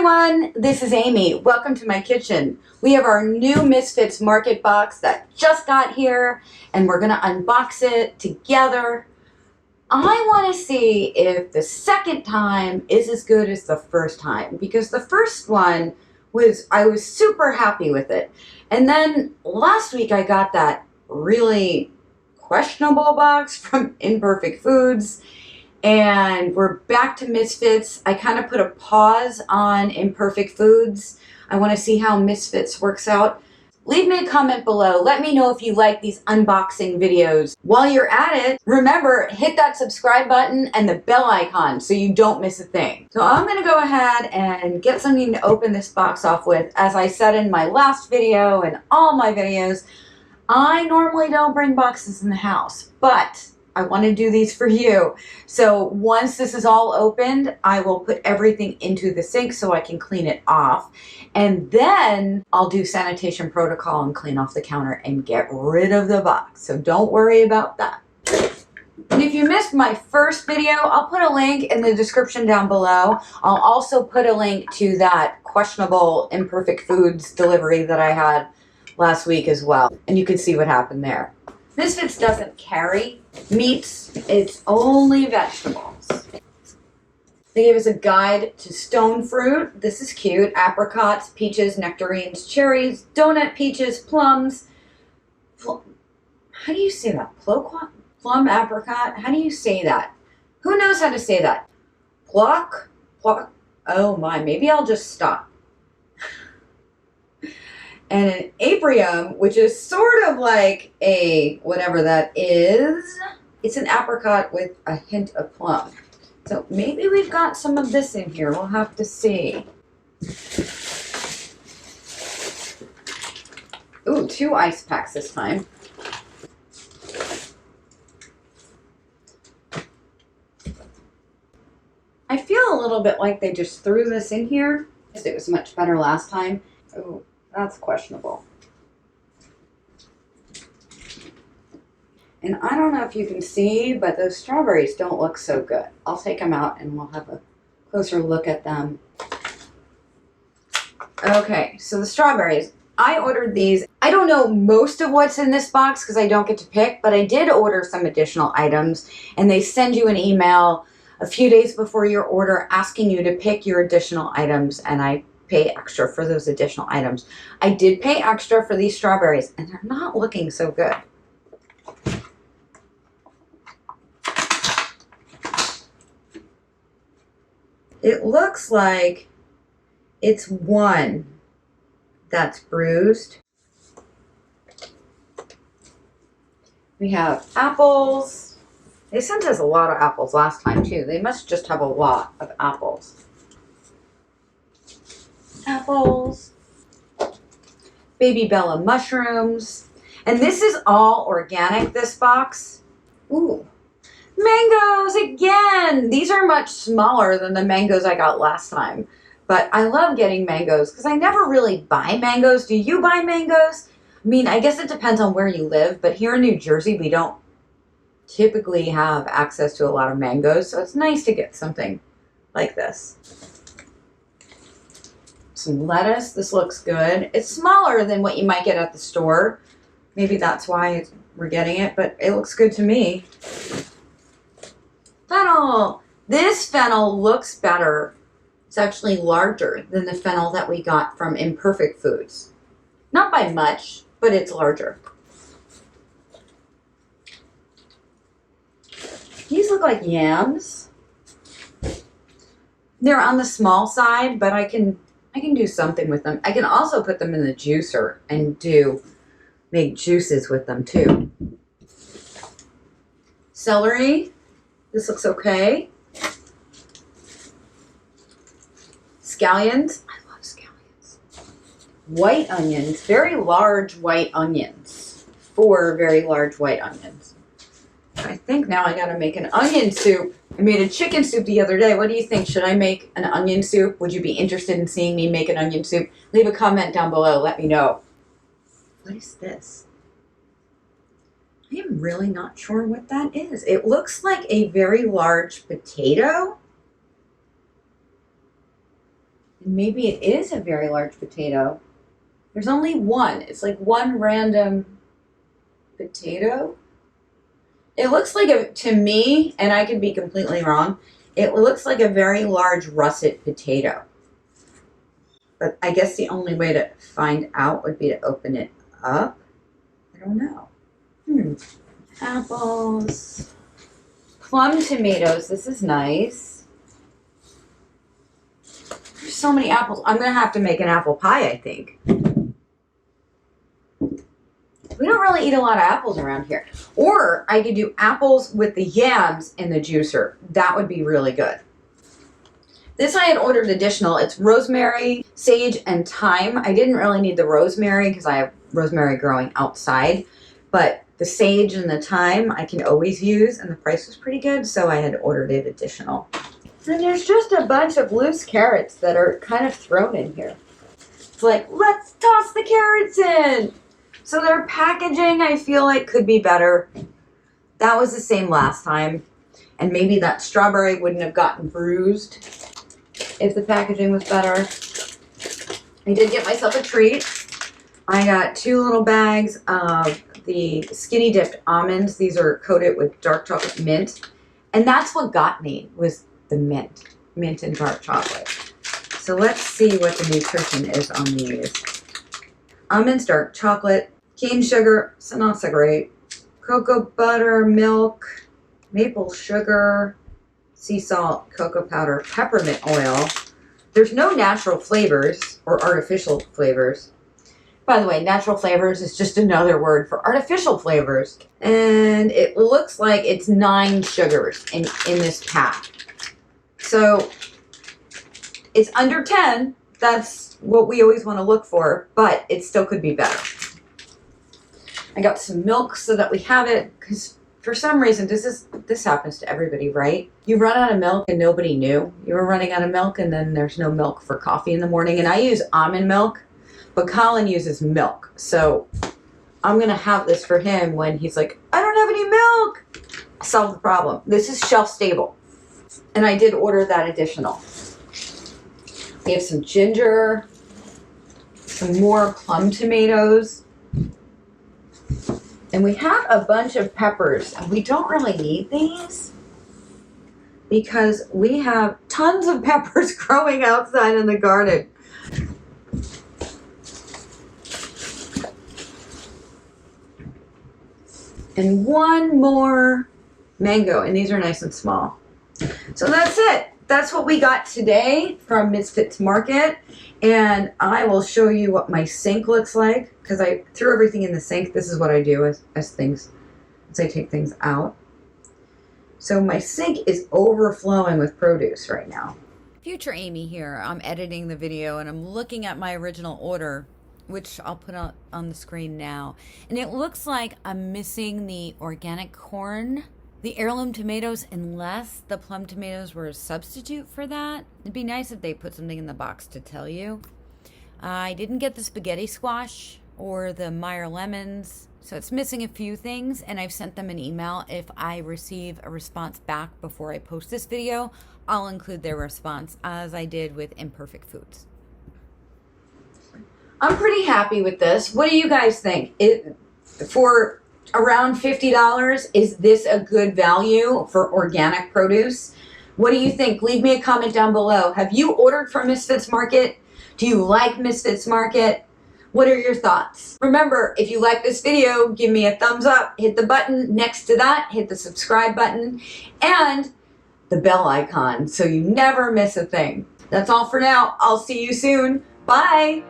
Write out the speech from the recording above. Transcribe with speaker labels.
Speaker 1: everyone, this is Amy. Welcome to my kitchen. We have our new Misfits Market box that just got here and we're gonna unbox it together. I wanna see if the second time is as good as the first time because the first one I was super happy with it. And then last week I got that really questionable box from Imperfect Foods. And we're back to Misfits. I kind of put a pause on Imperfect Foods. I want to see how Misfits works out. Leave me a comment below. Let me know if you like these unboxing videos. While you're at it, remember, hit that subscribe button and the bell icon so you don't miss a thing. So I'm going to go ahead and get something to open this box off with. As I said in my last video and all my videos, I normally don't bring boxes in the house, but I want to do these for you. So once this is all opened, I will put everything into the sink so I can clean it off. And then I'll do sanitation protocol and clean off the counter and get rid of the box. So don't worry about that. And if you missed my first video, I'll put a link in the description down below. I'll also put a link to that questionable Imperfect Foods delivery that I had last week as well. And you can see what happened there. Misfits doesn't carry meats, it's only vegetables. They gave us a guide to stone fruit. This is cute. Apricots, peaches, nectarines, cherries, donut peaches, plums. How do you say that? Plum apricot? How do you say that? Who knows how to say that? Pluck? Oh my, maybe I'll just stop. And an aprium, which is sort of like a, whatever that is. It's an apricot with a hint of plum. So maybe we've got some of this in here. We'll have to see. Ooh, 2 ice packs this time. I feel a little bit like they just threw this in here. It was much better last time. Ooh. That's questionable. And I don't know if you can see, but those strawberries don't look so good. I'll take them out and we'll have a closer look at them. Okay, so the strawberries. I ordered these. I don't know most of what's in this box because I don't get to pick, but I did order some additional items and they send you an email a few days before your order asking you to pick your additional items, and I pay extra for those additional items. I did pay extra for these strawberries and they're not looking so good. It looks like it's one that's bruised. We have apples. They sent us a lot of apples last time too. They must just have a lot of apples. Apples, baby Bella mushrooms, and this is all organic, this box. Ooh, mangoes again. These are much smaller than the mangoes I got last time, but I love getting mangoes because I never really buy mangoes. Do you buy mangoes? I mean, I guess it depends on where you live, but here in New Jersey, we don't typically have access to a lot of mangoes, so it's nice to get something like this. Some lettuce. This looks good. It's smaller than what you might get at the store. Maybe that's why we're getting it, but it looks good to me. Fennel. This fennel looks better. It's actually larger than the fennel that we got from Imperfect Foods. Not by much, but it's larger. These look like yams. They're on the small side, but I can do something with them. I can also put them in the juicer and make juices with them too. Celery, this looks okay. Scallions, I love scallions. White onions, very large white onions. 4 very large white onions. I think now I gotta make an onion soup. I made a chicken soup the other day. What do you think? Should I make an onion soup? Would you be interested in seeing me make an onion soup? Leave a comment down below. Let me know. What is this? I am really not sure what that is. It looks like a very large potato. And maybe it is a very large potato. There's only one. It's like one random potato. It looks like to me, and I could be completely wrong, it looks like a very large russet potato. But I guess the only way to find out would be to open it up. I don't know. Apples. Plum tomatoes. This is nice. There's so many apples. I'm going to have to make an apple pie, I think. We don't really eat a lot of apples around here. Or I could do apples with the yams in the juicer. That would be really good. This I had ordered additional. It's rosemary, sage, and thyme. I didn't really need the rosemary because I have rosemary growing outside. But the sage and the thyme I can always use, and the price was pretty good, so I had ordered it additional. And there's just a bunch of loose carrots that are kind of thrown in here. It's like, let's toss the carrots in! So their packaging, I feel like, could be better. That was the same last time. And maybe that strawberry wouldn't have gotten bruised if the packaging was better. I did get myself a treat. I got 2 little bags of the skinny dipped almonds. These are coated with dark chocolate mint. And that's what got me, was the mint. Mint and dark chocolate. So let's see what the nutrition is on these. Almonds, dark chocolate, cane sugar, so not so great. Cocoa butter, milk, maple sugar, sea salt, cocoa powder, peppermint oil. There's no natural flavors or artificial flavors. By the way, natural flavors is just another word for artificial flavors. And it looks like it's 9 sugars in this pack. So it's under 10. That's what we always want to look for, but it still could be better. I got some milk so that we have it, because for some reason, this happens to everybody, right? You run out of milk and nobody knew. You were running out of milk and then there's no milk for coffee in the morning. And I use almond milk, but Colin uses milk. So I'm going to have this for him when he's like, I don't have any milk. Solve the problem. This is shelf stable. And I did order that additional. We have some ginger, some more plum tomatoes. And we have a bunch of peppers, and we don't really need these because we have tons of peppers growing outside in the garden. And one more mango, and these are nice and small. So that's it. That's what we got today from Misfits Market. And I will show you what my sink looks like, because I threw everything in the sink. This is what I do as I take things out. So my sink is overflowing with produce right now.
Speaker 2: Future Amy here. I'm editing the video and I'm looking at my original order, which I'll put on the screen now. And it looks like I'm missing the organic corn, the heirloom tomatoes, unless the plum tomatoes were a substitute for that. It'd be nice if they put something in the box to tell you. I didn't get the spaghetti squash or the Meyer lemons, so it's missing a few things, and I've sent them an email. If I receive a response back before I post this video, I'll include their response, as I did with Imperfect Foods.
Speaker 1: I'm pretty happy with this. What do you guys think? For around $50, is this a good value for organic produce? What do you think? Leave me a comment down below. Have you ordered from Misfits Market? Do you like Misfits Market? What are your thoughts? Remember, if you like this video, give me a thumbs up, hit the button next to that, hit the subscribe button, and the bell icon so you never miss a thing. That's all for now. I'll see you soon. Bye.